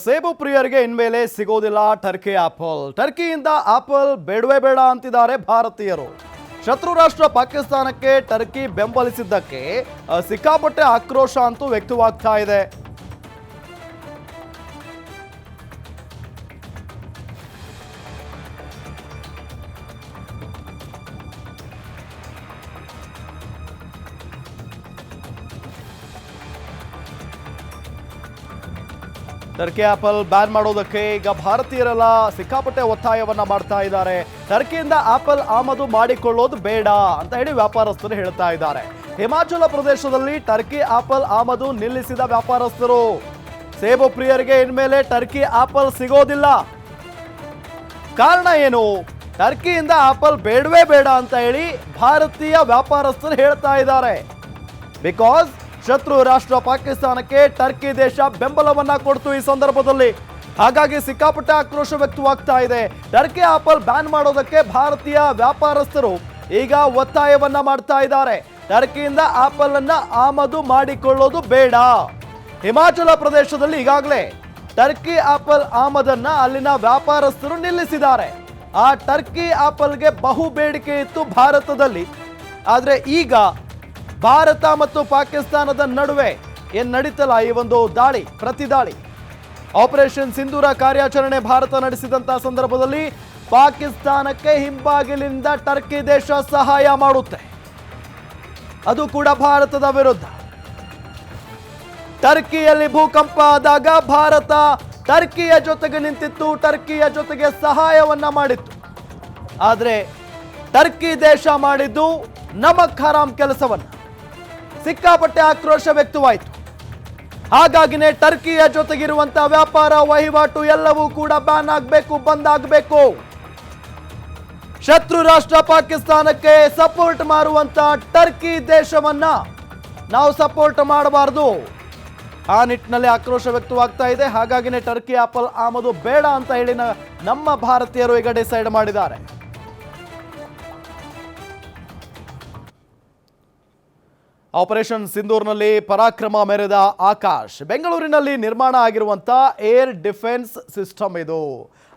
ಸೇಬು ಪ್ರಿಯರಿಗೆ ಇನ್ಮೇಲೆ ಸಿಗೋದಿಲ್ಲ ಟರ್ಕಿ ಆಪಲ್. ಟರ್ಕಿಯಿಂದ ಆಪಲ್ ಬೇಡವೇ ಬೇಡ ಅಂತಿದ್ದಾರೆ ಭಾರತೀಯರು. ಶತ್ರು ರಾಷ್ಟ್ರ ಪಾಕಿಸ್ತಾನಕ್ಕೆ ಟರ್ಕಿ ಬೆಂಬಲಿಸಿದ್ದಕ್ಕೆ ಸಿಕ್ಕಾಪಟ್ಟೆ ಆಕ್ರೋಶ ಅಂತೂ ವ್ಯಕ್ತವಾಗ್ತಾ ಇದೆ. ಟರ್ಕಿ ಆಪಲ್ ಬ್ಯಾನ್ ಮಾಡೋದಕ್ಕೆ ಈಗ ಭಾರತೀಯರೆಲ್ಲ ಸಿಕ್ಕಾಪಟ್ಟೆ ಒತ್ತಾಯವನ್ನ ಮಾಡ್ತಾ ಇದ್ದಾರೆ. ಟರ್ಕಿಯಿಂದ ಆಪಲ್ ಆಮದು ಮಾಡಿಕೊಳ್ಳೋದು ಬೇಡ ಅಂತ ಹೇಳಿ ವ್ಯಾಪಾರಸ್ಥರು ಹೇಳ್ತಾ ಇದ್ದಾರೆ. ಹಿಮಾಚಲ ಪ್ರದೇಶದಲ್ಲಿ ಟರ್ಕಿ ಆಪಲ್ ಆಮದು ನಿಲ್ಲಿಸಿದ ವ್ಯಾಪಾರಸ್ಥರು ಸೇಬು ಪ್ರಿಯರಿಗೆ ಇನ್ಮೇಲೆ ಟರ್ಕಿ ಆಪಲ್ ಸಿಗೋದಿಲ್ಲ. ಕಾರಣ ಏನು? ಟರ್ಕಿಯಿಂದ ಆಪಲ್ ಬೇಡವೇ ಬೇಡ ಅಂತ ಹೇಳಿ ಭಾರತೀಯ ವ್ಯಾಪಾರಸ್ಥರು ಹೇಳ್ತಾ ಇದ್ದಾರೆ. ಬಿಕಾಸ್ ಶತ್ರು ರಾಷ್ಟ್ರ ಪಾಕಿಸ್ತಾನಕ್ಕೆ ಟರ್ಕಿ ದೇಶ ಬೆಂಬಲವನ್ನ ಕೊಡ್ತು ಈ ಸಂದರ್ಭದಲ್ಲಿ. ಹಾಗಾಗಿ ಸಿಕ್ಕಾಪಟ್ಟೆ ಆಕ್ರೋಶ ವ್ಯಕ್ತವಾಗ್ತಾ ಇದೆ. ಟರ್ಕಿ ಆಪಲ್ ಬ್ಯಾನ್ ಮಾಡೋದಕ್ಕೆ ಭಾರತೀಯ ವ್ಯಾಪಾರಸ್ಥರು ಈಗ ಒತ್ತಾಯವನ್ನ ಮಾಡ್ತಾ ಇದ್ದಾರೆ. ಟರ್ಕಿಯಿಂದ ಆಪಲ್ ಅನ್ನ ಆಮದು ಮಾಡಿಕೊಳ್ಳೋದು ಬೇಡ. ಹಿಮಾಚಲ ಪ್ರದೇಶದಲ್ಲಿ ಈಗಾಗಲೇ ಟರ್ಕಿ ಆಪಲ್ ಆಮದನ್ನ ಅಲ್ಲಿನ ವ್ಯಾಪಾರಸ್ಥರು ನಿಲ್ಲಿಸಿದ್ದಾರೆ. ಆ ಟರ್ಕಿ ಆಪಲ್ಗೆ ಬಹು ಬೇಡಿಕೆ ಇತ್ತು ಭಾರತದಲ್ಲಿ. ಆದರೆ ಈಗ ಭಾರತ ಮತ್ತು ಪಾಕಿಸ್ತಾನದ ನಡುವೆ ಏನ್ ನಡೀತಲ್ಲ ಈ ಒಂದು ದಾಳಿ, ಪ್ರತಿ ದಾಳಿ, ಆಪರೇಷನ್ ಸಿಂಧೂರ ಕಾರ್ಯಾಚರಣೆ ಭಾರತ ನಡೆಸಿದಂತಹ ಸಂದರ್ಭದಲ್ಲಿ ಪಾಕಿಸ್ತಾನಕ್ಕೆ ಹಿಂಬಾಗಿಲಿಂದ ಟರ್ಕಿ ದೇಶ ಸಹಾಯ ಮಾಡುತ್ತೆ. ಅದು ಕೂಡ ಭಾರತದ ವಿರುದ್ಧ. ಟರ್ಕಿಯಲ್ಲಿ ಭೂಕಂಪ ಆದಾಗ ಭಾರತ ಟರ್ಕಿಯ ಜೊತೆಗೆ ನಿಂತಿತ್ತು, ಟರ್ಕಿಯ ಜೊತೆಗೆ ಸಹಾಯವನ್ನ ಮಾಡಿತ್ತು. ಆದರೆ ಟರ್ಕಿ ದೇಶ ಮಾಡಿದ್ದು ನಮಕ್ ಹರಾಮ್ ಕೆಲಸವನ್ನ. ಸಿಕ್ಕಾಪಟ್ಟೆ ಆಕ್ರೋಶ ವ್ಯಕ್ತವಾಯಿತು. ಹಾಗಾಗಿನೇ ಟರ್ಕಿಯ ಜೊತೆಗಿರುವಂತಹ ವ್ಯಾಪಾರ ವಹಿವಾಟು ಎಲ್ಲವೂ ಕೂಡ ಬ್ಯಾನ್ ಆಗಬೇಕು, ಬಂದ್ ಆಗಬೇಕು. ಶತ್ರು ರಾಷ್ಟ್ರ ಪಾಕಿಸ್ತಾನಕ್ಕೆ ಸಪೋರ್ಟ್ ಮಾಡುವಂತ ಟರ್ಕಿ ದೇಶವನ್ನ ನಾವು ಸಪೋರ್ಟ್ ಮಾಡಬಾರದು. ಆ ನಿಟ್ಟಿನಲ್ಲಿ ಆಕ್ರೋಶ ವ್ಯಕ್ತವಾಗ್ತಾ ಇದೆ. ಹಾಗಾಗಿನೇ ಟರ್ಕಿ ಆಪಲ್ ಆಮದು ಬೇಡ ಅಂತ ಹೇಳಿ ನಮ್ಮ ಭಾರತೀಯರು ಈಗ ಡಿಸೈಡ್ ಮಾಡಿದ್ದಾರೆ. ಆಪರೇಷನ್ ಸಿಂಧೂರ್ನಲ್ಲಿ ಪರಾಕ್ರಮ ಮೆರೆದ ಆಕಾಶ್. ಬೆಂಗಳೂರಿನಲ್ಲಿ ನಿರ್ಮಾಣ ಆಗಿರುವಂಥ ಏರ್ ಡಿಫೆನ್ಸ್ ಸಿಸ್ಟಮ್ ಇದು.